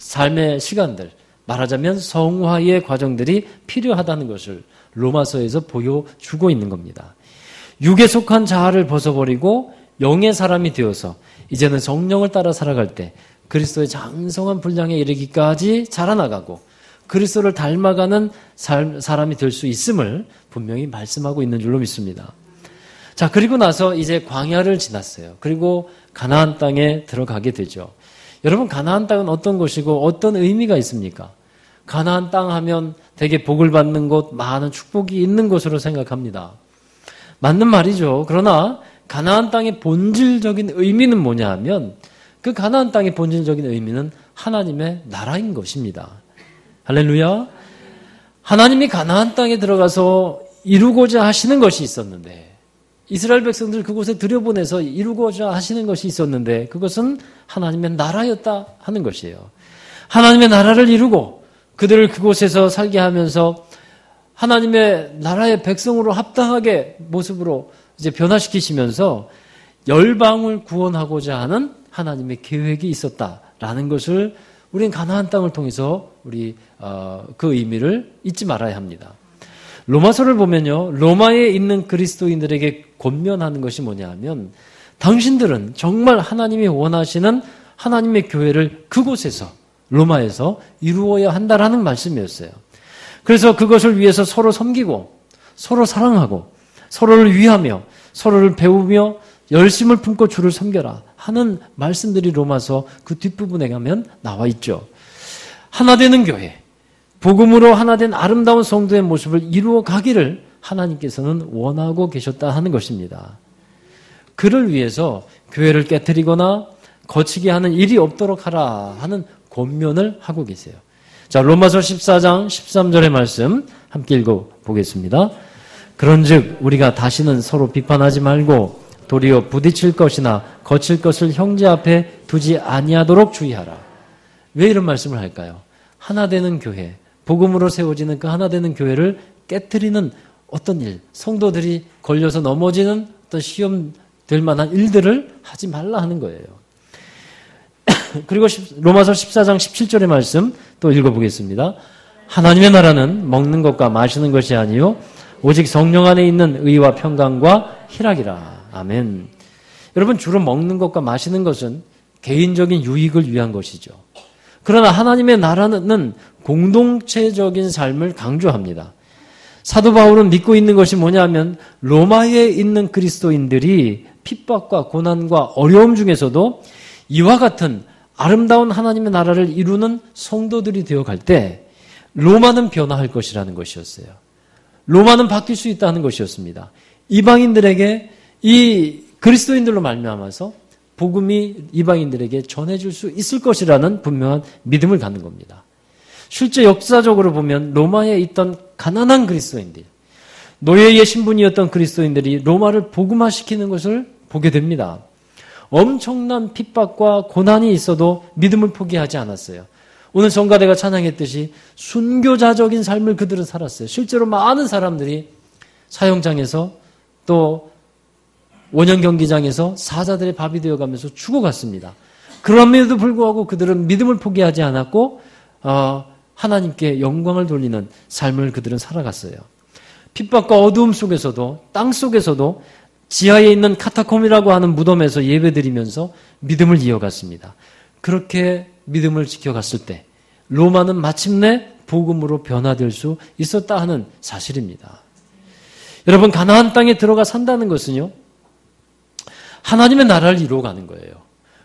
삶의 시간들, 말하자면 성화의 과정들이 필요하다는 것을 로마서에서 보여주고 있는 겁니다. 육에 속한 자아를 벗어버리고 영의 사람이 되어서 이제는 성령을 따라 살아갈 때 그리스도의 장성한 분량에 이르기까지 자라나가고 그리스도를 닮아가는 사람이 될 수 있음을 분명히 말씀하고 있는 줄로 믿습니다. 자, 그리고 나서 이제 광야를 지났어요. 그리고 가나안 땅에 들어가게 되죠. 여러분, 가나안 땅은 어떤 곳이고 어떤 의미가 있습니까? 가나안 땅 하면 되게 복을 받는 곳, 많은 축복이 있는 곳으로 생각합니다. 맞는 말이죠. 그러나 가나안 땅의 본질적인 의미는 뭐냐 하면 그 가나안 땅의 본질적인 의미는 하나님의 나라인 것입니다. 할렐루야. 하나님이 가나안 땅에 들어가서 이루고자 하시는 것이 있었는데 이스라엘 백성들 그곳에 들여보내서 이루고자 하시는 것이 있었는데 그것은 하나님의 나라였다 하는 것이에요. 하나님의 나라를 이루고 그들을 그곳에서 살게 하면서 하나님의 나라의 백성으로 합당하게 모습으로 이제 변화시키시면서 열방을 구원하고자 하는 하나님의 계획이 있었다라는 것을 우리는 가나안 땅을 통해서 그 의미를 잊지 말아야 합니다. 로마서를 보면요, 로마에 있는 그리스도인들에게 권면하는 것이 뭐냐 하면 당신들은 정말 하나님이 원하시는 하나님의 교회를 그곳에서 로마에서 이루어야 한다라는 말씀이었어요. 그래서 그것을 위해서 서로 섬기고 서로 사랑하고 서로를 위하며 서로를 배우며 열심을 품고 주를 섬겨라 하는 말씀들이 로마서 그 뒷부분에 가면 나와 있죠. 하나 되는 교회, 복음으로 하나 된 아름다운 성도의 모습을 이루어 가기를 하나님께서는 원하고 계셨다 하는 것입니다. 그를 위해서 교회를 깨트리거나 거치게 하는 일이 없도록 하라 하는 권면을 하고 계세요. 자, 로마서 14장 13절의 말씀 함께 읽어보겠습니다. 그런즉 우리가 다시는 서로 비판하지 말고 도리어 부딪힐 것이나 거칠 것을 형제 앞에 두지 아니하도록 주의하라. 왜 이런 말씀을 할까요? 하나 되는 교회, 복음으로 세워지는 그 하나 되는 교회를 깨트리는 어떤 일, 성도들이 걸려서 넘어지는 어떤 시험 될 만한 일들을 하지 말라 하는 거예요. 그리고 로마서 14장 17절의 말씀 또 읽어보겠습니다. 하나님의 나라는 먹는 것과 마시는 것이 아니요 오직 성령 안에 있는 의와 평강과 희락이라. 아멘. 여러분, 주로 먹는 것과 마시는 것은 개인적인 유익을 위한 것이죠. 그러나 하나님의 나라는 공동체적인 삶을 강조합니다. 사도 바울은 믿고 있는 것이 뭐냐면 로마에 있는 그리스도인들이 핍박과 고난과 어려움 중에서도 이와 같은 아름다운 하나님의 나라를 이루는 성도들이 되어갈 때 로마는 변화할 것이라는 것이었어요. 로마는 바뀔 수 있다는 것이었습니다. 이방인들에게 이 그리스도인들로 말미암아서 복음이 이방인들에게 전해질 수 있을 것이라는 분명한 믿음을 갖는 겁니다. 실제 역사적으로 보면 로마에 있던 가난한 그리스도인들, 노예의 신분이었던 그리스도인들이 로마를 복음화시키는 것을 보게 됩니다. 엄청난 핍박과 고난이 있어도 믿음을 포기하지 않았어요. 오늘 성가대가 찬양했듯이 순교자적인 삶을 그들은 살았어요. 실제로 많은 사람들이 사형장에서 또 원형 경기장에서 사자들의 밥이 되어가면서 죽어갔습니다. 그럼에도 불구하고 그들은 믿음을 포기하지 않았고 하나님께 영광을 돌리는 삶을 그들은 살아갔어요. 핍박과 어두움 속에서도 땅 속에서도 지하에 있는 카타콤이라고 하는 무덤에서 예배드리면서 믿음을 이어갔습니다. 그렇게 믿음을 지켜갔을 때 로마는 마침내 복음으로 변화될 수 있었다 하는 사실입니다. 여러분, 가나안 땅에 들어가 산다는 것은요, 하나님의 나라를 이루어가는 거예요.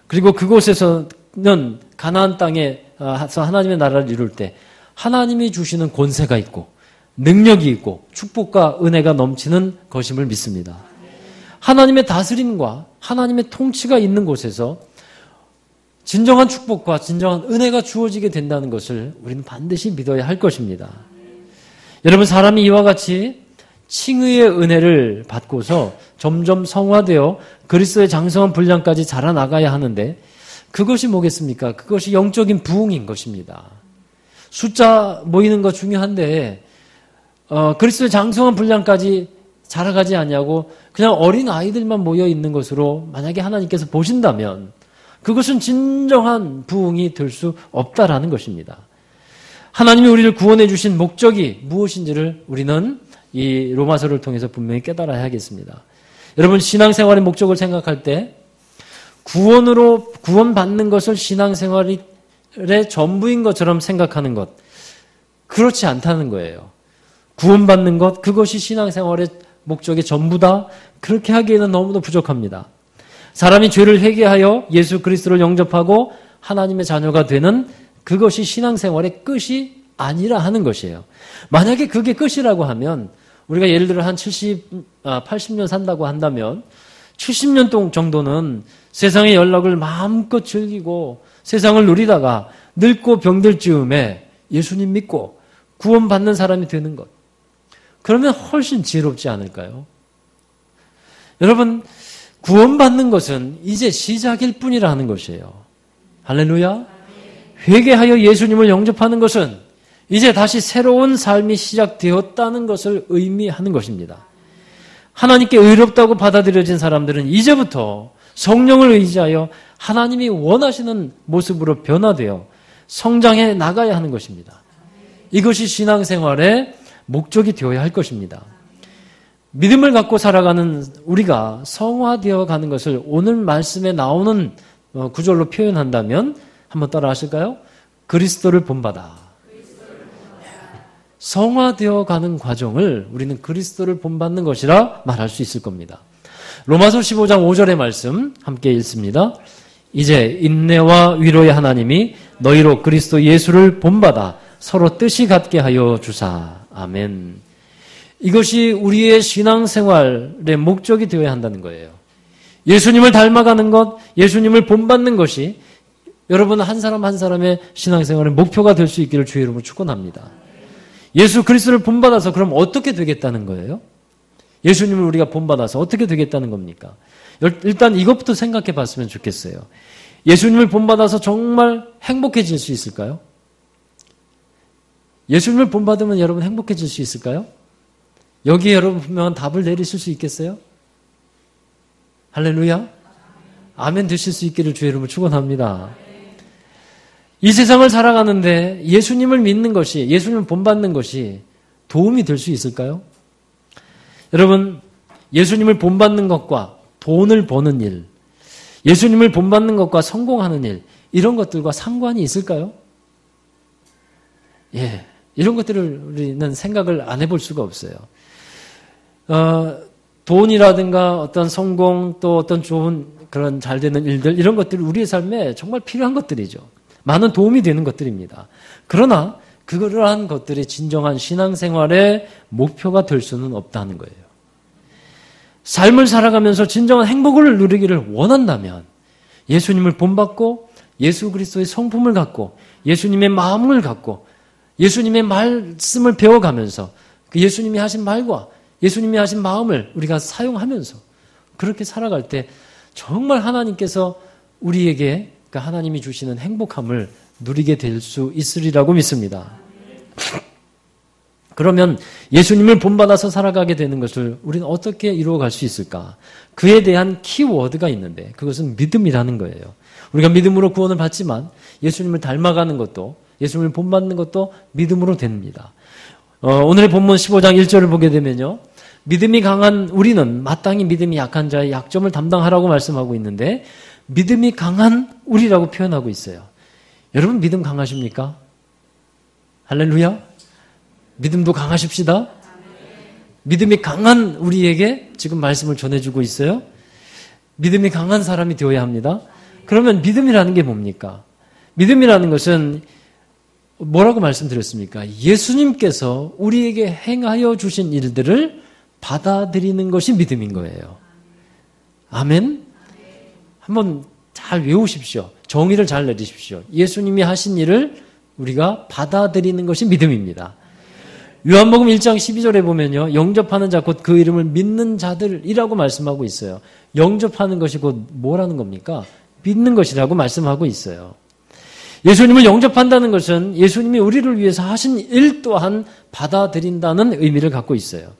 그리고 그곳에서는 가나안 땅에서 하나님의 나라를 이룰 때 하나님이 주시는 권세가 있고 능력이 있고 축복과 은혜가 넘치는 것임을 믿습니다. 하나님의 다스림과 하나님의 통치가 있는 곳에서 진정한 축복과 진정한 은혜가 주어지게 된다는 것을 우리는 반드시 믿어야 할 것입니다. 여러분, 사람이 이와 같이 칭의의 은혜를 받고서 점점 성화되어 그리스도의 장성한 분량까지 자라나가야 하는데 그것이 뭐겠습니까? 그것이 영적인 부흥인 것입니다. 숫자 모이는 거 중요한데 그리스도의 장성한 분량까지 자라가지 않냐고 그냥 어린 아이들만 모여 있는 것으로 만약에 하나님께서 보신다면 그것은 진정한 부흥이 될 수 없다라는 것입니다. 하나님이 우리를 구원해 주신 목적이 무엇인지를 우리는 이 로마서를 통해서 분명히 깨달아야 하겠습니다. 여러분, 신앙생활의 목적을 생각할 때 구원받는 것을 신앙생활의 전부인 것처럼 생각하는 것, 그렇지 않다는 거예요. 구원받는 것, 그것이 신앙생활의 목적의 전부다. 그렇게 하기에는 너무도 부족합니다. 사람이 죄를 회개하여 예수 그리스도를 영접하고 하나님의 자녀가 되는 그것이 신앙생활의 끝이 아니라 하는 것이에요. 만약에 그게 끝이라고 하면 우리가 예를 들어 한 80년 산다고 한다면 70년 정도는 세상의 연락을 마음껏 즐기고 세상을 누리다가 늙고 병들 즈음에 예수님 믿고 구원받는 사람이 되는 것. 그러면 훨씬 지혜롭지 않을까요? 여러분, 구원받는 것은 이제 시작일 뿐이라는 것이에요. 할렐루야. 회개하여 예수님을 영접하는 것은 이제 다시 새로운 삶이 시작되었다는 것을 의미하는 것입니다. 하나님께 의롭다고 받아들여진 사람들은 이제부터 성령을 의지하여 하나님이 원하시는 모습으로 변화되어 성장해 나가야 하는 것입니다. 이것이 신앙생활의 목적이 되어야 할 것입니다. 믿음을 갖고 살아가는 우리가 성화되어 가는 것을 오늘 말씀에 나오는 구절로 표현한다면 한번 따라 하실까요? 그리스도를 본받아. 성화되어 가는 과정을 우리는 그리스도를 본받는 것이라 말할 수 있을 겁니다. 로마서 15장 5절의 말씀 함께 읽습니다. 이제 인내와 위로의 하나님이 너희로 그리스도 예수를 본받아 서로 뜻이 같게 하여 주사. 아멘. 이것이 우리의 신앙생활의 목적이 되어야 한다는 거예요. 예수님을 닮아가는 것, 예수님을 본받는 것이 여러분 한 사람 한 사람의 신앙생활의 목표가 될 수 있기를 주의 이름으로 축원합니다. 예수 그리스도를 본받아서 그럼 어떻게 되겠다는 거예요? 예수님을 우리가 본받아서 어떻게 되겠다는 겁니까? 일단 이것부터 생각해 봤으면 좋겠어요. 예수님을 본받아서 정말 행복해질 수 있을까요? 예수님을 본받으면 여러분 행복해질 수 있을까요? 여기에 여러분 분명한 답을 내리실 수 있겠어요? 할렐루야. 아멘 되실 수 있기를 주의 이름으로 축원합니다. 이 세상을 살아가는데 예수님을 믿는 것이, 예수님을 본받는 것이 도움이 될 수 있을까요? 여러분, 예수님을 본받는 것과 돈을 버는 일, 예수님을 본받는 것과 성공하는 일, 이런 것들과 상관이 있을까요? 예, 이런 것들을 우리는 생각을 안 해볼 수가 없어요. 돈이라든가 어떤 성공 또 어떤 좋은 그런 잘 되는 일들, 이런 것들이 우리의 삶에 정말 필요한 것들이죠. 많은 도움이 되는 것들입니다. 그러나 그러한 것들이 진정한 신앙생활의 목표가 될 수는 없다는 거예요. 삶을 살아가면서 진정한 행복을 누리기를 원한다면 예수님을 본받고 예수 그리스도의 성품을 갖고 예수님의 마음을 갖고 예수님의 말씀을 배워가면서 그 예수님이 하신 말과 예수님이 하신 마음을 우리가 사용하면서 그렇게 살아갈 때 정말 하나님께서 우리에게 그러니까 하나님이 주시는 행복함을 누리게 될 수 있으리라고 믿습니다. 그러면 예수님을 본받아서 살아가게 되는 것을 우리는 어떻게 이루어갈 수 있을까? 그에 대한 키워드가 있는데 그것은 믿음이라는 거예요. 우리가 믿음으로 구원을 받지만 예수님을 닮아가는 것도 예수님을 본받는 것도 믿음으로 됩니다. 오늘의 본문 15장 1절을 보게 되면요. 믿음이 강한 우리는 마땅히 믿음이 약한 자의 약점을 담당하라고 말씀하고 있는데 믿음이 강한 우리라고 표현하고 있어요. 여러분 믿음 강하십니까? 할렐루야. 믿음도 강하십시다. 믿음이 강한 우리에게 지금 말씀을 전해주고 있어요. 믿음이 강한 사람이 되어야 합니다. 그러면 믿음이라는 게 뭡니까? 믿음이라는 것은 뭐라고 말씀드렸습니까? 예수님께서 우리에게 행하여 주신 일들을 받아들이는 것이 믿음인 거예요. 아멘? 한번 잘 외우십시오. 정의를 잘 내리십시오. 예수님이 하신 일을 우리가 받아들이는 것이 믿음입니다. 요한복음 1장 12절에 보면요. 영접하는 자 곧 그 이름을 믿는 자들이라고 말씀하고 있어요. 영접하는 것이 곧 뭐라는 겁니까? 믿는 것이라고 말씀하고 있어요. 예수님을 영접한다는 것은 예수님이 우리를 위해서 하신 일 또한 받아들인다는 의미를 갖고 있어요.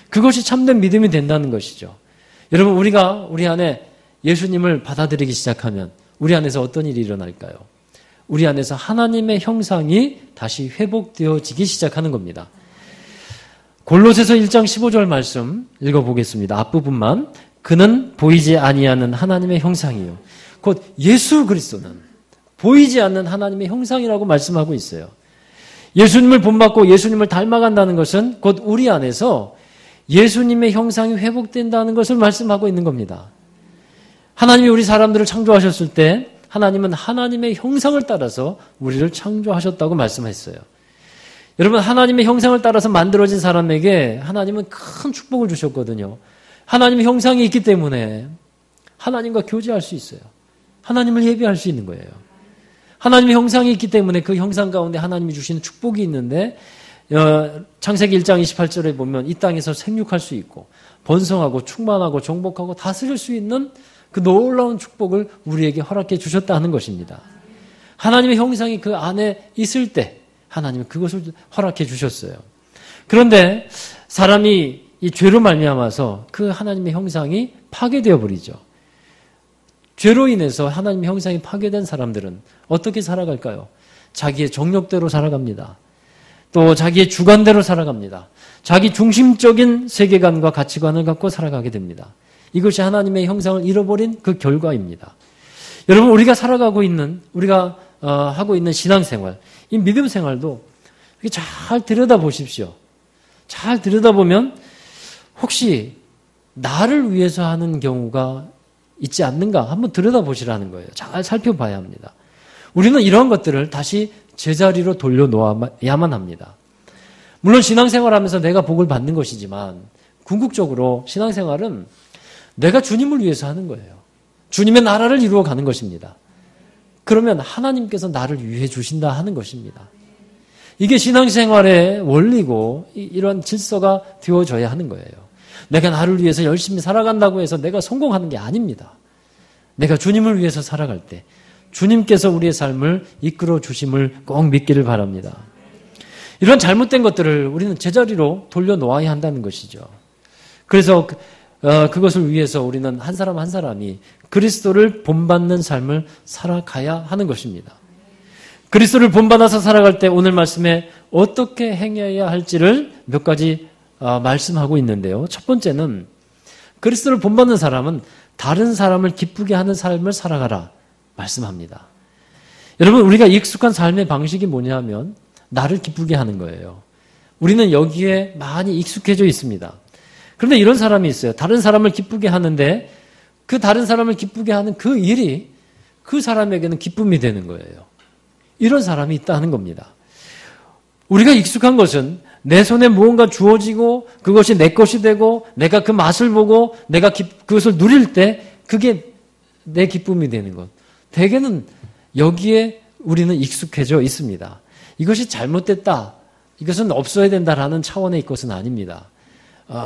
그것이 참된 믿음이 된다는 것이죠. 여러분 우리가 우리 안에 예수님을 받아들이기 시작하면 우리 안에서 어떤 일이 일어날까요? 우리 안에서 하나님의 형상이 다시 회복되어지기 시작하는 겁니다. 골로새서 1장 15절 말씀 읽어보겠습니다. 앞부분만. 그는 보이지 아니하는 하나님의 형상이요. 곧 예수 그리스도는 보이지 않는 하나님의 형상이라고 말씀하고 있어요. 예수님을 본받고 예수님을 닮아간다는 것은 곧 우리 안에서 예수님의 형상이 회복된다는 것을 말씀하고 있는 겁니다. 하나님이 우리 사람들을 창조하셨을 때 하나님은 하나님의 형상을 따라서 우리를 창조하셨다고 말씀했어요. 여러분, 하나님의 형상을 따라서 만들어진 사람에게 하나님은 큰 축복을 주셨거든요. 하나님의 형상이 있기 때문에 하나님과 교제할 수 있어요. 하나님을 예배할 수 있는 거예요. 하나님의 형상이 있기 때문에 그 형상 가운데 하나님이 주시는 축복이 있는데 창세기 1장 28절에 보면 이 땅에서 생육할 수 있고 번성하고 충만하고 정복하고 다스릴 수 있는 그 놀라운 축복을 우리에게 허락해 주셨다는 것입니다. 하나님의 형상이 그 안에 있을 때 하나님은 그것을 허락해 주셨어요. 그런데 사람이 이 죄로 말미암아서 그 하나님의 형상이 파괴되어 버리죠. 죄로 인해서 하나님의 형상이 파괴된 사람들은 어떻게 살아갈까요? 자기의 정욕대로 살아갑니다. 또 자기의 주관대로 살아갑니다. 자기 중심적인 세계관과 가치관을 갖고 살아가게 됩니다. 이것이 하나님의 형상을 잃어버린 그 결과입니다. 여러분, 우리가 살아가고 있는, 우리가 하고 있는 신앙생활, 이 믿음 생활도 잘 들여다보십시오. 잘 들여다보면 혹시 나를 위해서 하는 경우가 있지 않는가 한번 들여다보시라는 거예요. 잘 살펴봐야 합니다. 우리는 이러한 것들을 다시 제자리로 돌려놓아야만 합니다. 물론 신앙생활하면서 내가 복을 받는 것이지만 궁극적으로 신앙생활은 내가 주님을 위해서 하는 거예요. 주님의 나라를 이루어 가는 것입니다. 그러면 하나님께서 나를 위해 주신다 하는 것입니다. 이게 신앙생활의 원리고 이런 질서가 되어져야 하는 거예요. 내가 나를 위해서 열심히 살아간다고 해서 내가 성공하는 게 아닙니다. 내가 주님을 위해서 살아갈 때 주님께서 우리의 삶을 이끌어 주심을 꼭 믿기를 바랍니다. 이런 잘못된 것들을 우리는 제자리로 돌려놓아야 한다는 것이죠. 그래서 그것을 위해서 우리는 한 사람 한 사람이 그리스도를 본받는 삶을 살아가야 하는 것입니다. 그리스도를 본받아서 살아갈 때 오늘 말씀에 어떻게 행해야 할지를 몇 가지 말씀하고 있는데요. 첫 번째는 그리스도를 본받는 사람은 다른 사람을 기쁘게 하는 삶을 살아가라 말씀합니다. 여러분, 우리가 익숙한 삶의 방식이 뭐냐면 나를 기쁘게 하는 거예요. 우리는 여기에 많이 익숙해져 있습니다. 그런데 이런 사람이 있어요. 다른 사람을 기쁘게 하는데 그 다른 사람을 기쁘게 하는 그 일이 그 사람에게는 기쁨이 되는 거예요. 이런 사람이 있다는 겁니다. 우리가 익숙한 것은 내 손에 무언가 주어지고 그것이 내 것이 되고 내가 그 맛을 보고 내가 그것을 누릴 때 그게 내 기쁨이 되는 것. 대개는 여기에 우리는 익숙해져 있습니다. 이것이 잘못됐다. 이것은 없어야 된다라는 차원의 것은 아닙니다.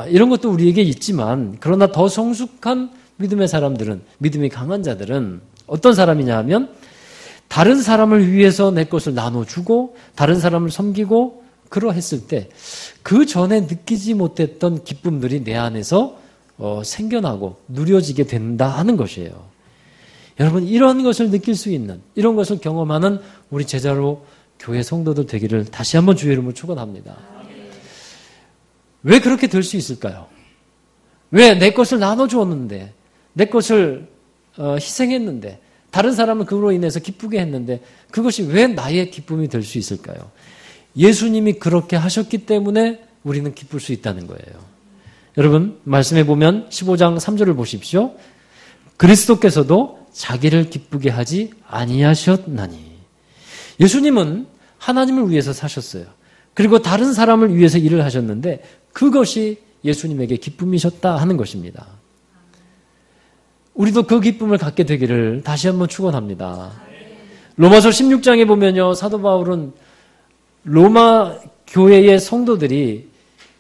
이런 것도 우리에게 있지만 그러나 더 성숙한 믿음의 사람들은, 믿음이 강한 자들은 어떤 사람이냐 하면 다른 사람을 위해서 내 것을 나눠주고 다른 사람을 섬기고 그러했을 때 그 전에 느끼지 못했던 기쁨들이 내 안에서 생겨나고 누려지게 된다 하는 것이에요. 여러분, 이런 것을 느낄 수 있는, 이런 것을 경험하는 우리 제자로 교회 성도들 되기를 다시 한번 주의 이름으로 축원합니다. 왜 그렇게 될 수 있을까요? 왜 내 것을 나눠주었는데, 내 것을 희생했는데, 다른 사람은 그로 인해서 기쁘게 했는데 그것이 왜 나의 기쁨이 될 수 있을까요? 예수님이 그렇게 하셨기 때문에 우리는 기쁠 수 있다는 거예요. 여러분, 말씀해 보면 15장 3절을 보십시오. 그리스도께서도 자기를 기쁘게 하지 아니하셨나니. 예수님은 하나님을 위해서 사셨어요. 그리고 다른 사람을 위해서 일을 하셨는데 그것이 예수님에게 기쁨이셨다 하는 것입니다. 우리도 그 기쁨을 갖게 되기를 다시 한번 축원합니다. 로마서 16장에 보면요, 사도 바울은 로마 교회의 성도들이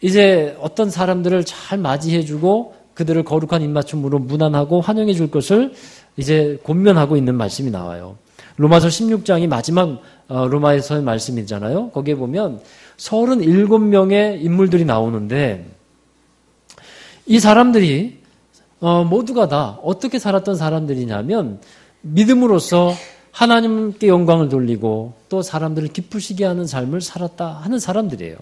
이제 어떤 사람들을 잘 맞이해주고 그들을 거룩한 입맞춤으로 문안하고 환영해 줄 것을 이제 권면하고 있는 말씀이 나와요. 로마서 16장이 마지막 로마에서의 말씀이잖아요. 거기에 보면 37명의 인물들이 나오는데 이 사람들이 모두가 다 어떻게 살았던 사람들이냐면 믿음으로써 하나님께 영광을 돌리고 또 사람들을 기쁘시게 하는 삶을 살았다 하는 사람들이에요.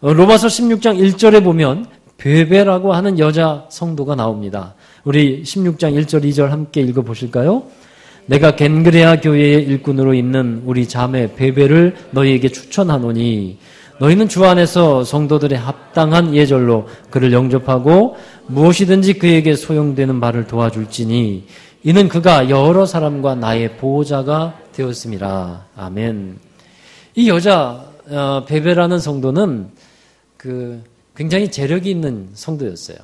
로마서 16장 1절에 보면 베베라고 하는 여자 성도가 나옵니다. 우리 16장 1절 2절 함께 읽어보실까요? 내가 겐그레아 교회의 일꾼으로 있는 우리 자매 베베를 너희에게 추천하노니 너희는 주 안에서 성도들의 합당한 예절로 그를 영접하고 무엇이든지 그에게 소용되는 바를 도와줄지니 이는 그가 여러 사람과 나의 보호자가 되었음이라. 아멘. 이 여자 베베라는 성도는 굉장히 재력이 있는 성도였어요.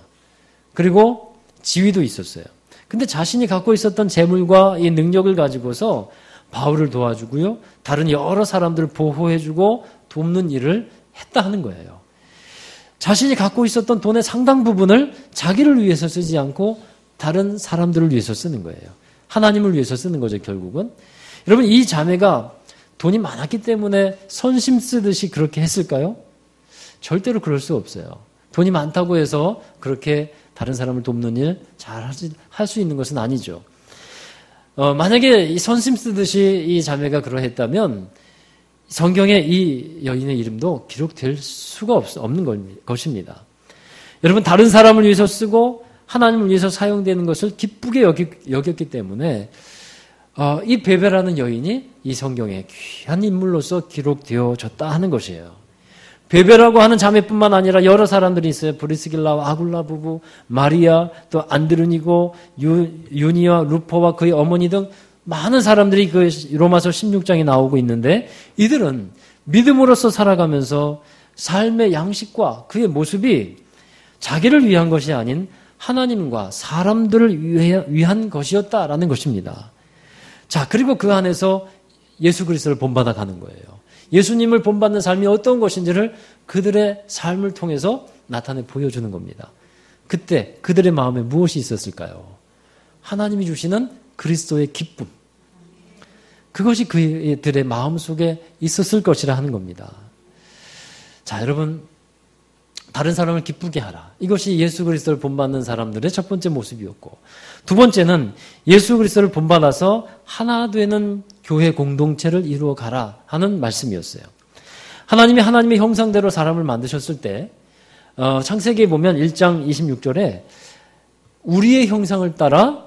그리고 지위도 있었어요. 근데 자신이 갖고 있었던 재물과 이 능력을 가지고서 바울을 도와주고요. 다른 여러 사람들을 보호해주고 돕는 일을 했다 하는 거예요. 자신이 갖고 있었던 돈의 상당 부분을 자기를 위해서 쓰지 않고 다른 사람들을 위해서 쓰는 거예요. 하나님을 위해서 쓰는 거죠, 결국은. 여러분, 이 자매가 돈이 많았기 때문에 선심 쓰듯이 그렇게 했을까요? 절대로 그럴 수 없어요. 돈이 많다고 해서 그렇게 다른 사람을 돕는 일 잘 할 수 있는 것은 아니죠. 만약에 이 선심 쓰듯이 이 자매가 그러했다면 성경에 이 여인의 이름도 기록될 수가 없는 것입니다. 여러분, 다른 사람을 위해서 쓰고 하나님을 위해서 사용되는 것을 기쁘게 여겼기 때문에 이 베베라는 여인이 이 성경에 귀한 인물로서 기록되어졌다 하는 것이에요. 베베라고 하는 자매뿐만 아니라 여러 사람들이 있어요. 브리스길라와 아굴라 부부, 마리아, 또 안드르니고, 유니와 루포와 그의 어머니 등 많은 사람들이 그 로마서 16장에 나오고 있는데 이들은 믿음으로써 살아가면서 삶의 양식과 그의 모습이 자기를 위한 것이 아닌 하나님과 사람들을 위한 것이었다라는 것입니다. 자, 그리고 그 안에서 예수 그리스도를 본받아 가는 거예요. 예수님을 본받는 삶이 어떤 것인지를 그들의 삶을 통해서 나타내 보여주는 겁니다. 그때 그들의 마음에 무엇이 있었을까요? 하나님이 주시는 그리스도의 기쁨. 그것이 그들의 마음속에 있었을 것이라 하는 겁니다. 자, 여러분, 다른 사람을 기쁘게 하라. 이것이 예수 그리스도를 본받는 사람들의 첫 번째 모습이었고, 두 번째는 예수 그리스도를 본받아서 하나 되는 교회 공동체를 이루어 가라 하는 말씀이었어요. 하나님이 하나님의 형상대로 사람을 만드셨을 때 창세기에 보면 1장 26절에 우리의 형상을 따라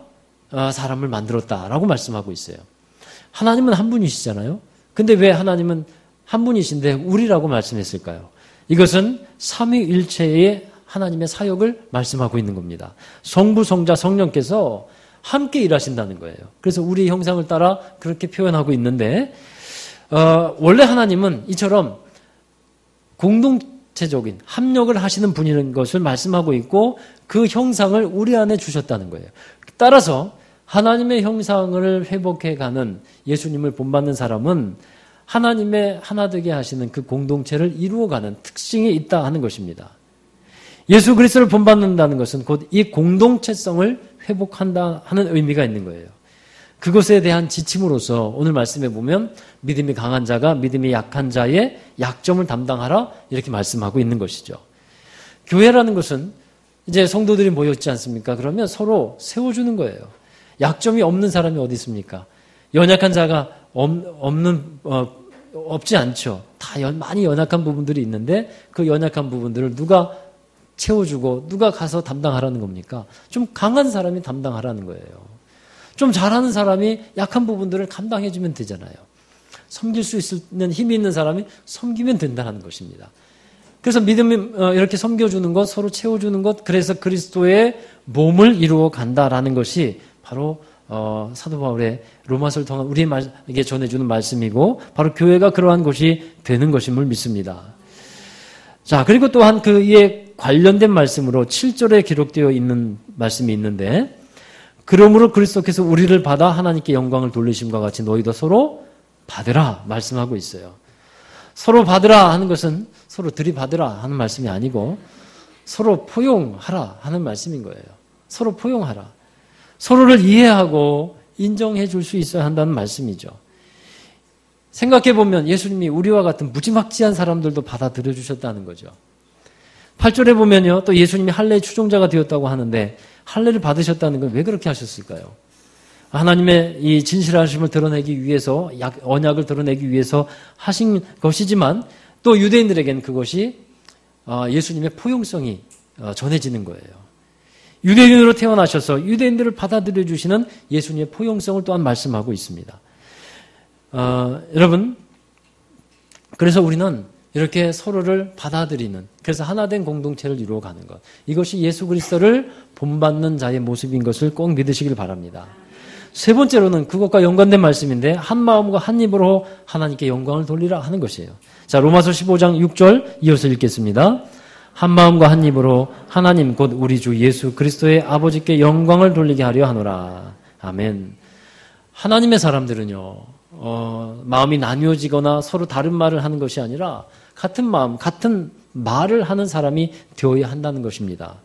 사람을 만들었다라고 말씀하고 있어요. 하나님은 한 분이시잖아요. 근데 왜 하나님은 한 분이신데 우리라고 말씀했을까요? 이것은 삼위일체의 하나님의 사역을 말씀하고 있는 겁니다. 성부, 성자, 성령께서 함께 일하신다는 거예요. 그래서 우리의 형상을 따라 그렇게 표현하고 있는데 원래 하나님은 이처럼 공동체적인 합력을 하시는 분이라는 것을 말씀하고 있고 그 형상을 우리 안에 주셨다는 거예요. 따라서 하나님의 형상을 회복해가는 예수님을 본받는 사람은 하나님의 하나 되게 하시는 그 공동체를 이루어가는 특징이 있다 하는 것입니다. 예수 그리스도를 본받는다는 것은 곧 이 공동체성을 회복한다 하는 의미가 있는 거예요. 그것에 대한 지침으로서 오늘 말씀해 보면 믿음이 강한 자가 믿음이 약한 자의 약점을 담당하라 이렇게 말씀하고 있는 것이죠. 교회라는 것은 이제 성도들이 모였지 않습니까? 그러면 서로 세워주는 거예요. 약점이 없는 사람이 어디 있습니까? 연약한 자가 없지 않죠. 다 많이 연약한 부분들이 있는데 그 연약한 부분들을 누가 채워주고 누가 가서 담당하라는 겁니까? 좀 강한 사람이 담당하라는 거예요. 좀 잘하는 사람이 약한 부분들을 감당해주면 되잖아요. 섬길 수 있는 힘이 있는 사람이 섬기면 된다는 것입니다. 그래서 믿음이 이렇게 섬겨주는 것, 서로 채워주는 것, 그래서 그리스도의 몸을 이루어 간다라는 것이 바로 사도 바울의 로마서를 통한 우리에게 전해주는 말씀이고 바로 교회가 그러한 것이 되는 것임을 믿습니다. 자, 그리고 또한 그에 관련된 말씀으로 7절에 기록되어 있는 말씀이 있는데 그러므로 그리스도께서 우리를 받아 하나님께 영광을 돌리심과 같이 너희도 서로 받으라 말씀하고 있어요. 서로 받으라 하는 것은 서로 들이받으라 하는 말씀이 아니고 서로 포용하라 하는 말씀인 거예요. 서로 포용하라. 서로를 이해하고 인정해 줄 수 있어야 한다는 말씀이죠. 생각해 보면 예수님이 우리와 같은 무지막지한 사람들도 받아들여 주셨다는 거죠. 8절에 보면요. 또 예수님이 할례의 추종자가 되었다고 하는데 할례를 받으셨다는 건 왜 그렇게 하셨을까요? 하나님의 이 진실하심을 드러내기 위해서, 언약을 드러내기 위해서 하신 것이지만 또 유대인들에게는 그것이 예수님의 포용성이 전해지는 거예요. 유대인으로 태어나셔서 유대인들을 받아들여 주시는 예수님의 포용성을 또한 말씀하고 있습니다. 여러분, 그래서 우리는 이렇게 서로를 받아들이는, 그래서 하나된 공동체를 이루어가는 것, 이것이 예수 그리스도를 본받는 자의 모습인 것을 꼭 믿으시길 바랍니다. 세 번째로는 그것과 연관된 말씀인데, 한 마음과 한 입으로 하나님께 영광을 돌리라 하는 것이에요. 자, 로마서 15장 6절 이어서 읽겠습니다. 한 마음과 한 입으로 하나님 곧 우리 주 예수 그리스도의 아버지께 영광을 돌리게 하려 하노라. 아멘. 하나님의 사람들은요, 마음이 나뉘어지거나 서로 다른 말을 하는 것이 아니라 같은 마음, 같은 말을 하는 사람이 되어야 한다는 것입니다.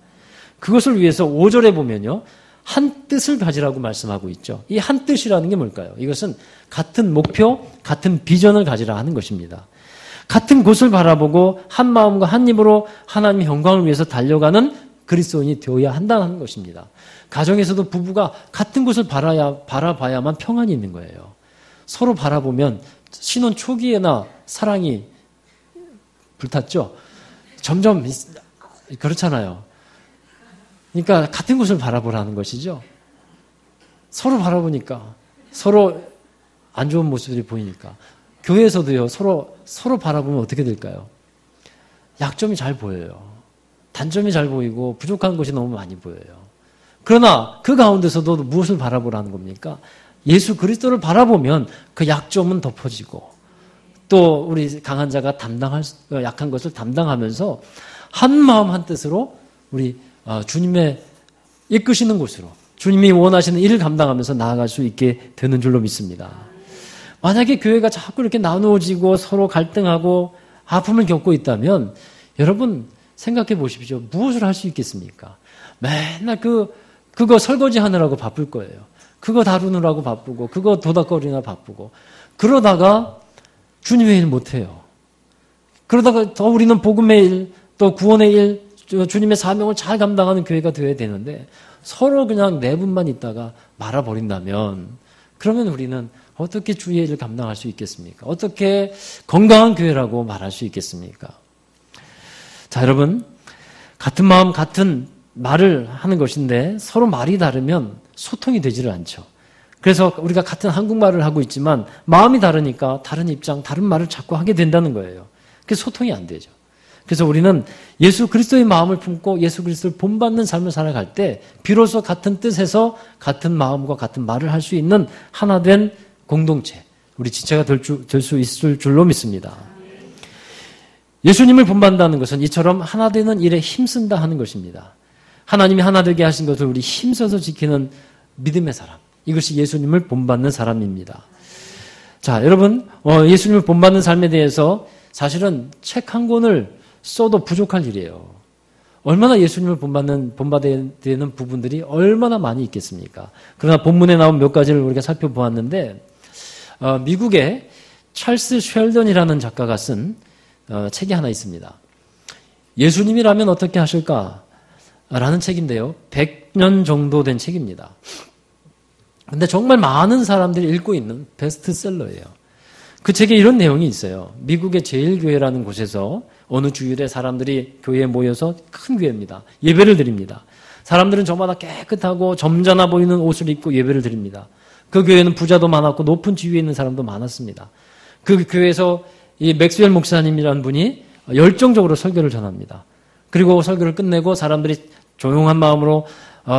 그것을 위해서 5절에 보면요, 한 뜻을 가지라고 말씀하고 있죠. 이 한 뜻이라는 게 뭘까요? 이것은 같은 목표, 같은 비전을 가지라 하는 것입니다. 같은 곳을 바라보고 한 마음과 한 입으로 하나님의 영광을 위해서 달려가는 그리스도인이 되어야 한다는 것입니다. 가정에서도 부부가 같은 곳을 바라봐야만 평안이 있는 거예요. 서로 바라보면 신혼 초기에나 사랑이 불탔죠. 점점 그렇잖아요. 그러니까 같은 곳을 바라보라는 것이죠. 서로 바라보니까 서로 안 좋은 모습들이 보이니까. 교회에서도요, 서로 바라보면 어떻게 될까요? 약점이 잘 보여요. 단점이 잘 보이고 부족한 것이 너무 많이 보여요. 그러나 그 가운데서도 무엇을 바라보라는 겁니까? 예수 그리스도를 바라보면 그 약점은 덮어지고 또 우리 강한 자가 약한 것을 담당하면서 한 마음 한 뜻으로 우리 주님의 이끄시는 곳으로 주님이 원하시는 일을 감당하면서 나아갈 수 있게 되는 줄로 믿습니다. 만약에 교회가 자꾸 이렇게 나누어지고 서로 갈등하고 아픔을 겪고 있다면 여러분 생각해 보십시오. 무엇을 할 수 있겠습니까? 맨날 그거 설거지 하느라고 바쁠 거예요. 그거 다루느라고 바쁘고 그거 도닥거리느라 바쁘고 그러다가 주님의 일 못해요. 그러다가 더 우리는 복음의 일 또 구원의 일 주님의 사명을 잘 감당하는 교회가 되어야 되는데 서로 그냥 내분만 있다가 말아버린다면 그러면 우리는 어떻게 주의 일을 감당할 수 있겠습니까? 어떻게 건강한 교회라고 말할 수 있겠습니까? 자, 여러분, 같은 마음, 같은 말을 하는 것인데 서로 말이 다르면 소통이 되지를 않죠. 그래서 우리가 같은 한국말을 하고 있지만 마음이 다르니까 다른 입장, 다른 말을 자꾸 하게 된다는 거예요. 그래서 소통이 안 되죠. 그래서 우리는 예수 그리스도의 마음을 품고 예수 그리스도를 본받는 삶을 살아갈 때 비로소 같은 뜻에서 같은 마음과 같은 말을 할 수 있는 하나된 공동체, 우리 지체가 될 수 있을 줄로 믿습니다. 예수님을 본받는다는 것은 이처럼 하나 되는 일에 힘쓴다 하는 것입니다. 하나님이 하나 되게 하신 것을 우리 힘써서 지키는 믿음의 사람, 이것이 예수님을 본받는 사람입니다. 자, 여러분, 예수님을 본받는 삶에 대해서 사실은 책 한 권을 써도 부족할 일이에요. 얼마나 예수님을 본받아야 되는 부분들이 얼마나 많이 있겠습니까? 그러나 본문에 나온 몇 가지를 우리가 살펴보았는데 미국의 찰스 쉘던이라는 작가가 쓴 책이 하나 있습니다. 예수님이라면 어떻게 하실까? 라는 책인데요. 100년 정도 된 책입니다. 근데 정말 많은 사람들이 읽고 있는 베스트셀러예요. 그 책에 이런 내용이 있어요. 미국의 제일교회라는 곳에서 어느 주일에 사람들이 교회에 모여서 큰 교회입니다. 예배를 드립니다. 사람들은 저마다 깨끗하고 점잖아 보이는 옷을 입고 예배를 드립니다. 그 교회는 부자도 많았고 높은 지위에 있는 사람도 많았습니다. 그 교회에서 이 맥스웰 목사님이라는 분이 열정적으로 설교를 전합니다. 그리고 설교를 끝내고 사람들이 조용한 마음으로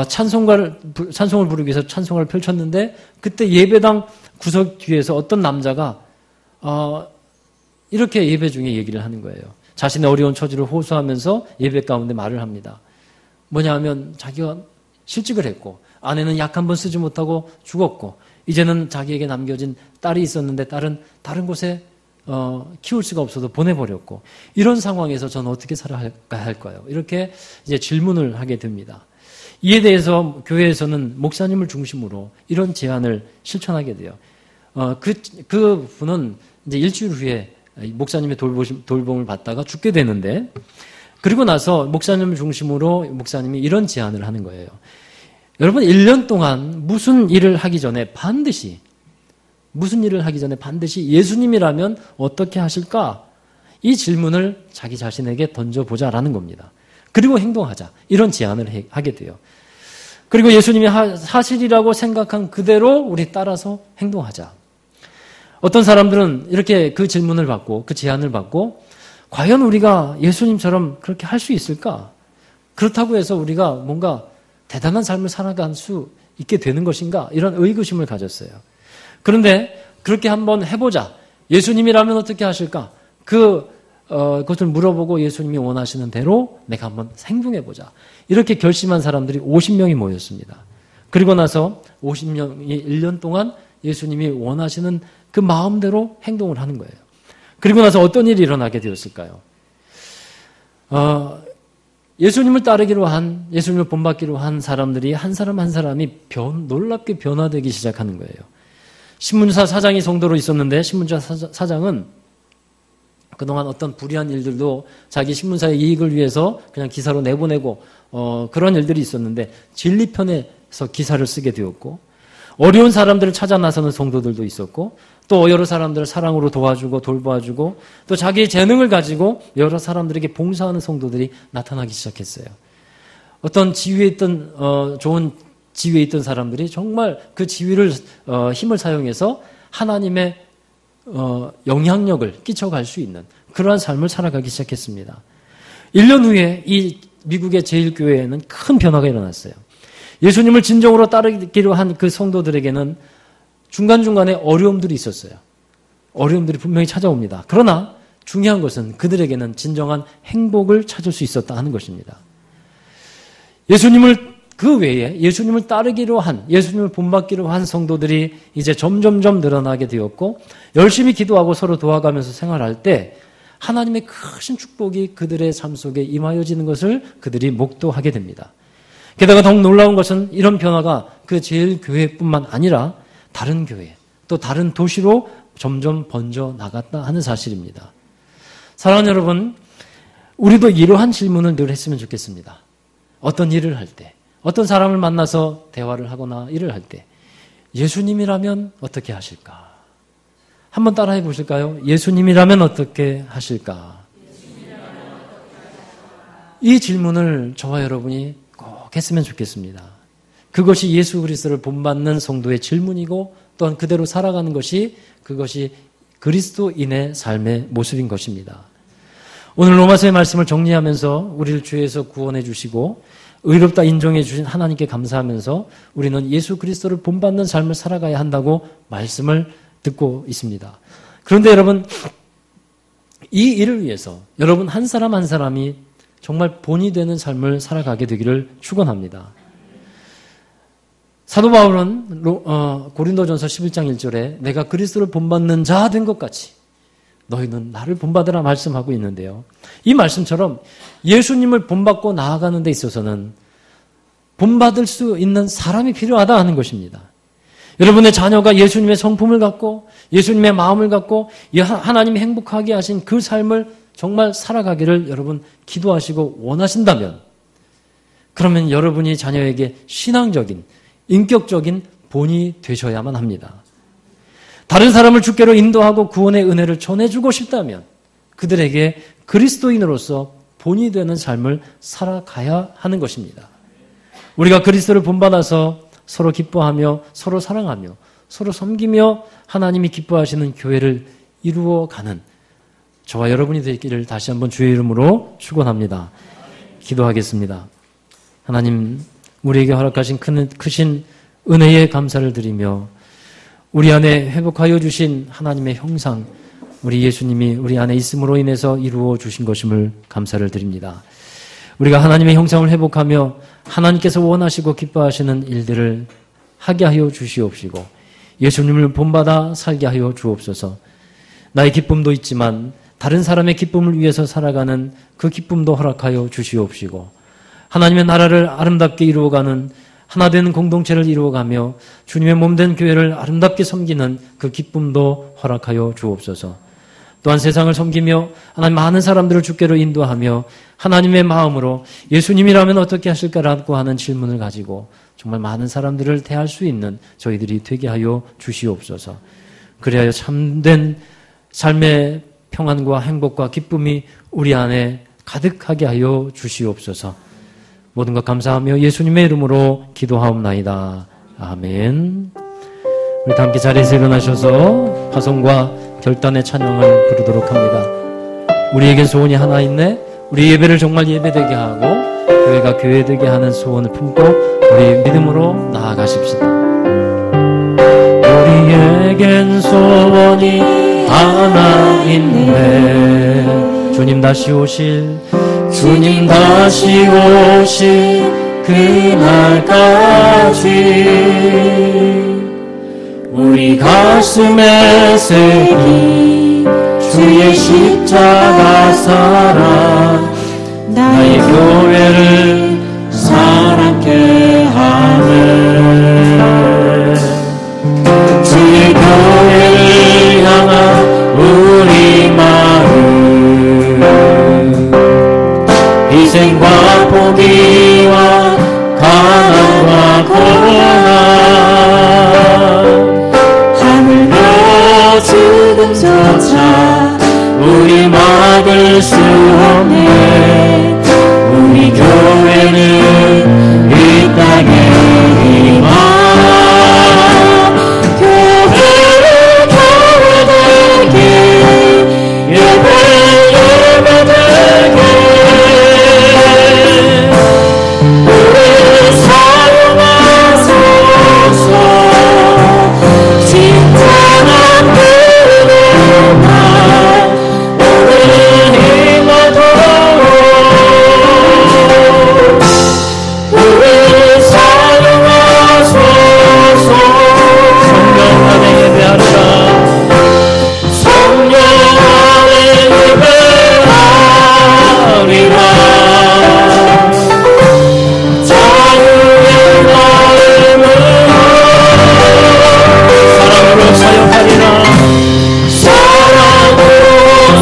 찬송을 부르기 위해서 찬송을 펼쳤는데 그때 예배당 구석 뒤에서 어떤 남자가 이렇게 예배 중에 얘기를 하는 거예요. 자신의 어려운 처지를 호소하면서 예배 가운데 말을 합니다. 뭐냐 하면 자기가 실직을 했고 아내는 약 한 번 쓰지 못하고 죽었고 이제는 자기에게 남겨진 딸이 있었는데 딸은 다른 곳에 키울 수가 없어서 보내버렸고 이런 상황에서 저는 어떻게 살아야 할까요? 이렇게 이제 질문을 하게 됩니다. 이에 대해서 교회에서는 목사님을 중심으로 이런 제안을 실천하게 돼요. 그 분은 이제 일주일 후에 목사님의 돌봄을 받다가 죽게 되는데 그리고 나서 목사님을 중심으로 목사님이 이런 제안을 하는 거예요. 여러분 1년 동안 무슨 일을 하기 전에 반드시 예수님이라면 어떻게 하실까? 이 질문을 자기 자신에게 던져보자라는 겁니다. 그리고 행동하자. 이런 제안을 하게 돼요. 그리고 예수님이 사실이라고 생각한 그대로 우리 따라서 행동하자. 어떤 사람들은 이렇게 그 질문을 받고 그 제안을 받고 과연 우리가 예수님처럼 그렇게 할 수 있을까? 그렇다고 해서 우리가 뭔가 대단한 삶을 살아갈 수 있게 되는 것인가? 이런 의구심을 가졌어요. 그런데 그렇게 한번 해보자. 예수님이라면 어떻게 하실까? 그것을 물어보고 예수님이 원하시는 대로 내가 한번 행동해보자. 이렇게 결심한 사람들이 50명이 모였습니다. 그리고 나서 50명이 1년 동안 예수님이 원하시는 그 마음대로 행동을 하는 거예요. 그리고 나서 어떤 일이 일어나게 되었을까요? 예수님을 본받기로 한 사람들이 한 사람 한 사람이 놀랍게 변화되기 시작하는 거예요. 신문사 사장이 성도로 있었는데 신문사 사장은 그동안 어떤 불의한 일들도 자기 신문사의 이익을 위해서 그냥 기사로 내보내고 그런 일들이 있었는데 진리편에서 기사를 쓰게 되었고 어려운 사람들을 찾아 나서는 성도들도 있었고 또 여러 사람들을 사랑으로 도와주고 돌봐주고 또 자기의 재능을 가지고 여러 사람들에게 봉사하는 성도들이 나타나기 시작했어요. 어떤 지위에 있던 좋은 지위에 있던 사람들이 정말 그 지위를 힘을 사용해서 하나님의 영향력을 끼쳐갈 수 있는 그러한 삶을 살아가기 시작했습니다. 1년 후에 이 미국의 제1교회에는 큰 변화가 일어났어요. 예수님을 진정으로 따르기로 한 그 성도들에게는 중간중간에 어려움들이 있었어요. 어려움들이 분명히 찾아옵니다. 그러나 중요한 것은 그들에게는 진정한 행복을 찾을 수 있었다 하는 것입니다. 그 외에 예수님을 따르기로 한, 예수님을 본받기로 한 성도들이 이제 점점점 늘어나게 되었고 열심히 기도하고 서로 도와가면서 생활할 때 하나님의 크신 축복이 그들의 삶 속에 임하여지는 것을 그들이 목도하게 됩니다. 게다가 더욱 놀라운 것은 이런 변화가 그 제1교회뿐만 아니라 다른 교회, 또 다른 도시로 점점 번져 나갔다 하는 사실입니다. 사랑하는 여러분, 우리도 이러한 질문을 늘 했으면 좋겠습니다. 어떤 일을 할 때, 어떤 사람을 만나서 대화를 하거나 일을 할 때 예수님이라면 어떻게 하실까? 한번 따라해 보실까요? 예수님이라면 어떻게 하실까? 이 질문을 저와 여러분이 꼭 했으면 좋겠습니다. 그것이 예수 그리스도를 본받는 성도의 질문이고 또한 그대로 살아가는 그것이 그리스도인의 삶의 모습인 것입니다. 오늘 로마서의 말씀을 정리하면서 우리를 죄에서 구원해 주시고 의롭다 인정해 주신 하나님께 감사하면서 우리는 예수 그리스도를 본받는 삶을 살아가야 한다고 말씀을 듣고 있습니다. 그런데 여러분, 이 일을 위해서 여러분 한 사람 한 사람이 정말 본이 되는 삶을 살아가게 되기를 축원합니다. 사도 바울은 고린도전서 11장 1절에 내가 그리스도를 본받는 자 된 것 같이 너희는 나를 본받으라 말씀하고 있는데요. 이 말씀처럼 예수님을 본받고 나아가는 데 있어서는 본받을 수 있는 사람이 필요하다 하는 것입니다. 여러분의 자녀가 예수님의 성품을 갖고 예수님의 마음을 갖고 하나님이 행복하게 하신 그 삶을 정말 살아가기를 여러분 기도하시고 원하신다면 그러면 여러분이 자녀에게 신앙적인 인격적인 본이 되셔야만 합니다. 다른 사람을 주께로 인도하고 구원의 은혜를 전해주고 싶다면 그들에게 그리스도인으로서 본이 되는 삶을 살아가야 하는 것입니다. 우리가 그리스도를 본받아서 서로 기뻐하며 서로 사랑하며 서로 섬기며 하나님이 기뻐하시는 교회를 이루어가는 저와 여러분이 되기를 다시 한번 주의 이름으로 축원합니다. 기도하겠습니다. 하나님, 우리에게 허락하신 크신 은혜에 감사를 드리며 우리 안에 회복하여 주신 하나님의 형상, 우리 예수님이 우리 안에 있음으로 인해서 이루어 주신 것임을 감사를 드립니다. 우리가 하나님의 형상을 회복하며 하나님께서 원하시고 기뻐하시는 일들을 하게 하여 주시옵시고 예수님을 본받아 살게 하여 주옵소서. 나의 기쁨도 있지만 다른 사람의 기쁨을 위해서 살아가는 그 기쁨도 허락하여 주시옵시고 하나님의 나라를 아름답게 이루어가는 하나된 공동체를 이루어가며 주님의 몸된 교회를 아름답게 섬기는 그 기쁨도 허락하여 주옵소서. 또한 세상을 섬기며 하나님 많은 사람들을 주께로 인도하며 하나님의 마음으로 예수님이라면 어떻게 하실까라고 하는 질문을 가지고 정말 많은 사람들을 대할 수 있는 저희들이 되게 하여 주시옵소서. 그리하여 참된 삶의 평안과 행복과 기쁨이 우리 안에 가득하게 하여 주시옵소서. 모든 것 감사하며 예수님의 이름으로 기도하옵나이다. 아멘. 우리 다 함께 자리에서 일어나셔서 파송과 결단의 찬양을 부르도록 합니다. 우리에겐 소원이 하나 있네. 우리 예배를 정말 예배되게 하고 교회가 교회되게 하는 소원을 품고 우리 믿음으로 나아가십시다. 우리에겐 소원이 하나 있네. 주님 다시 오실 그날까지 우리 가슴에 새긴 주의 십자가 사랑 나의 교회를 사랑케 하네. 주의 교회를 향한 우리 마음 희생과 포기와 가난과 고난 하늘로 죽음조차 우리 막을 수 없네. 우리 교회는 이 땅에 희망 교회를 교회되게 예배 예배되게 우리 사용하소서. 진정한 그의 말 오늘 힘어도 우리 사용하소서. 성령 안에 예배하리라. 성령 안에 예배하리라. 자유의 마음으로 사랑으로 사용하리라. 사랑으로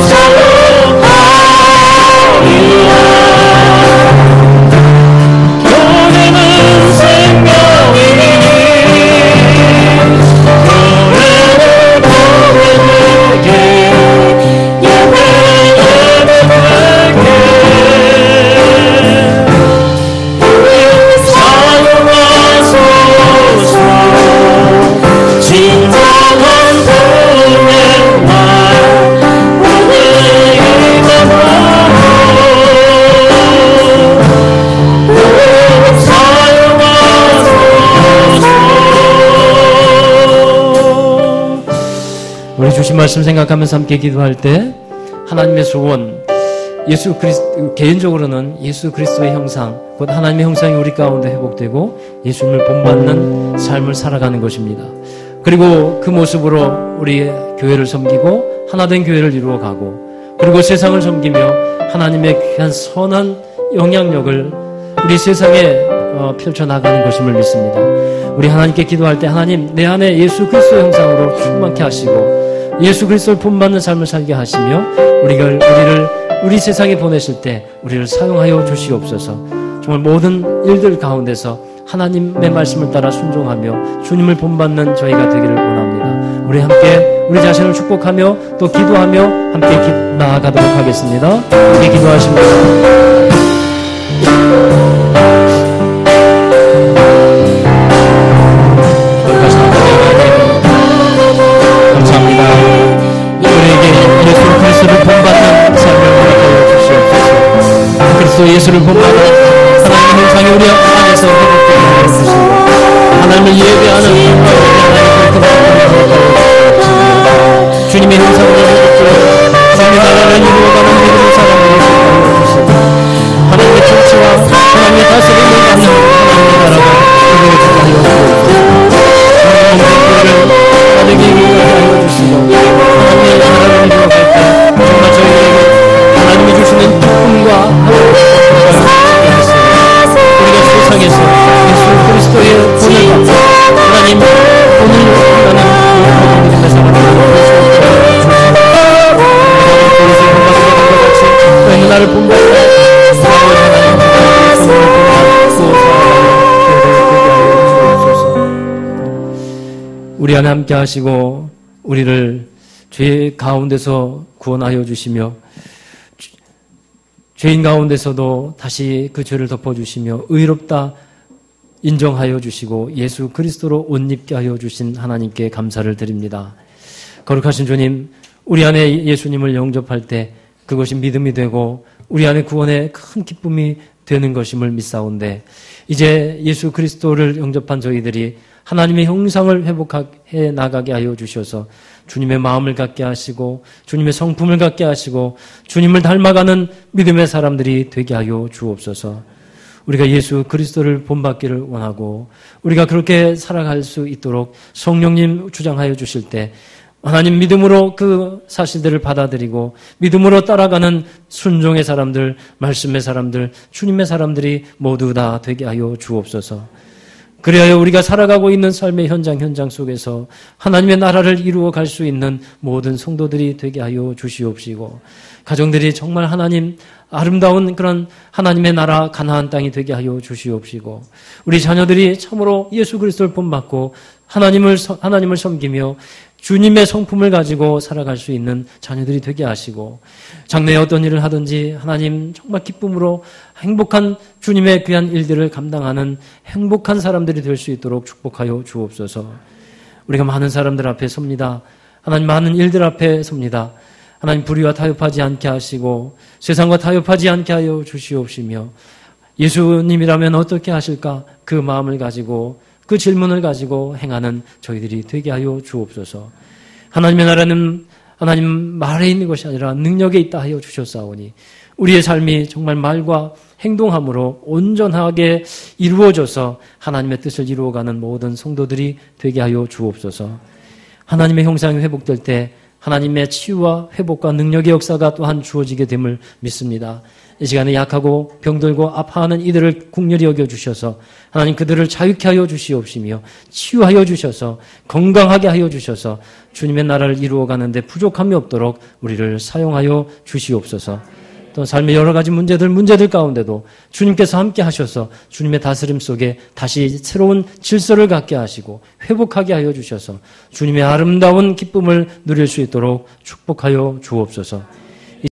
사용하리라. 교회는 생명이니 교회는 교회되게 예배 예배되게 우리 사용하소서. 진정한 그의 말 오늘 임하고 우리 주신 말씀 생각하면서 함께 기도할 때 하나님의 소원, 예수 그리스도, 개인적으로는 예수 그리스도의 형상, 곧 하나님의 형상이 우리 가운데 회복되고 예수님을 본받는 삶을 살아가는 것입니다. 그리고 그 모습으로 우리 교회를 섬기고 하나된 교회를 이루어가고 그리고 세상을 섬기며 하나님의 귀한 선한 영향력을 우리 세상에 펼쳐나가는 것임을 믿습니다. 우리 하나님께 기도할 때 하나님 내 안에 예수 그리스도의 형상으로 충만케 하시고 예수 그리스도를 본받는 삶을 살게 하시며 우리 세상에 보내실 때 우리를 사용하여 주시옵소서. 정말 모든 일들 가운데서 하나님의 말씀을 따라 순종하며 주님을 본받는 저희가 되기를 원합니다. 우리 함께 우리 자신을 축복하며 또 기도하며 함께 나아가도록 하겠습니다. 함께 기도하십니다. 감사합니다. 우리에게 예수 그리스도를 본받는 삶을 허락하여 주시옵소서. 그리스도 예수를 본받는 하나님의 형상이 우리 안에서 회복되게 하여 주시고 하나님을 예배하는 주님의 형상으로 회복되어 주님의 나라를 이루어가는 믿음의 사람을 하여 주시고 하나님의 통치와 하나님의 다스림을 받는 하나님의 나라가 이루어지게 하여 주시고 하나님의 교회를 하나님의 이루어가게 하여 주시고 하나님의 나라를 이루어갈 때 정말 저희에게 하나님이 주시는 기쁨과 우리가 세상에서 예수 그리스도의 본을 받고 하나님 우리 안에 함께 하시고 우리를 죄 가운데서 구원하여 주시며 죄인 가운데서도 다시 그 죄를 덮어주시며 의롭다 인정하여 주시고 예수 그리스도로 옷 입게 하여 주신 하나님께 감사를 드립니다. 거룩하신 주님, 우리 안에 예수님을 영접할 때 그것이 믿음이 되고 우리 안에 구원의 큰 기쁨이 되는 것임을 믿사온데 이제 예수 그리스도를 영접한 저희들이 하나님의 형상을 회복해 나가게 하여 주셔서 주님의 마음을 갖게 하시고 주님의 성품을 갖게 하시고 주님을 닮아가는 믿음의 사람들이 되게 하여 주옵소서. 우리가 예수 그리스도를 본받기를 원하고 우리가 그렇게 살아갈 수 있도록 성령님 주장하여 주실 때 하나님 믿음으로 그 사실들을 받아들이고 믿음으로 따라가는 순종의 사람들, 말씀의 사람들, 주님의 사람들이 모두 다 되게 하여 주옵소서. 그리하여 우리가 살아가고 있는 삶의 현장 속에서 하나님의 나라를 이루어 갈 수 있는 모든 성도들이 되게 하여 주시옵시고 가정들이 정말 하나님 아름다운 그런 하나님의 나라 가나안 땅이 되게 하여 주시옵시고 우리 자녀들이 참으로 예수 그리스도를 본받고 하나님을 섬기며 주님의 성품을 가지고 살아갈 수 있는 자녀들이 되게 하시고 장래에 어떤 일을 하든지 하나님 정말 기쁨으로 행복한 주님의 귀한 일들을 감당하는 행복한 사람들이 될 수 있도록 축복하여 주옵소서. 우리가 많은 사람들 앞에 섭니다. 하나님 많은 일들 앞에 섭니다. 하나님 불의와 타협하지 않게 하시고 세상과 타협하지 않게 하여 주시옵시며 예수님이라면 어떻게 하실까 그 마음을 가지고 그 질문을 가지고 행하는 저희들이 되게 하여 주옵소서. 하나님의 나라는 하나님 말에 있는 것이 아니라 능력에 있다 하여 주셨사오니 우리의 삶이 정말 말과 행동함으로 온전하게 이루어져서 하나님의 뜻을 이루어가는 모든 성도들이 되게 하여 주옵소서. 하나님의 형상이 회복될 때 하나님의 치유와 회복과 능력의 역사가 또한 주어지게 됨을 믿습니다. 이 시간에 약하고 병들고 아파하는 이들을 국률이 여겨주셔서 하나님 그들을 자유케 하여 주시옵시며 치유하여 주셔서 건강하게 하여 주셔서 주님의 나라를 이루어가는데 부족함이 없도록 우리를 사용하여 주시옵소서. 또 삶의 여러 가지 문제들 가운데도 주님께서 함께 하셔서 주님의 다스림 속에 다시 새로운 질서를 갖게 하시고 회복하게 하여 주셔서 주님의 아름다운 기쁨을 누릴 수 있도록 축복하여 주옵소서.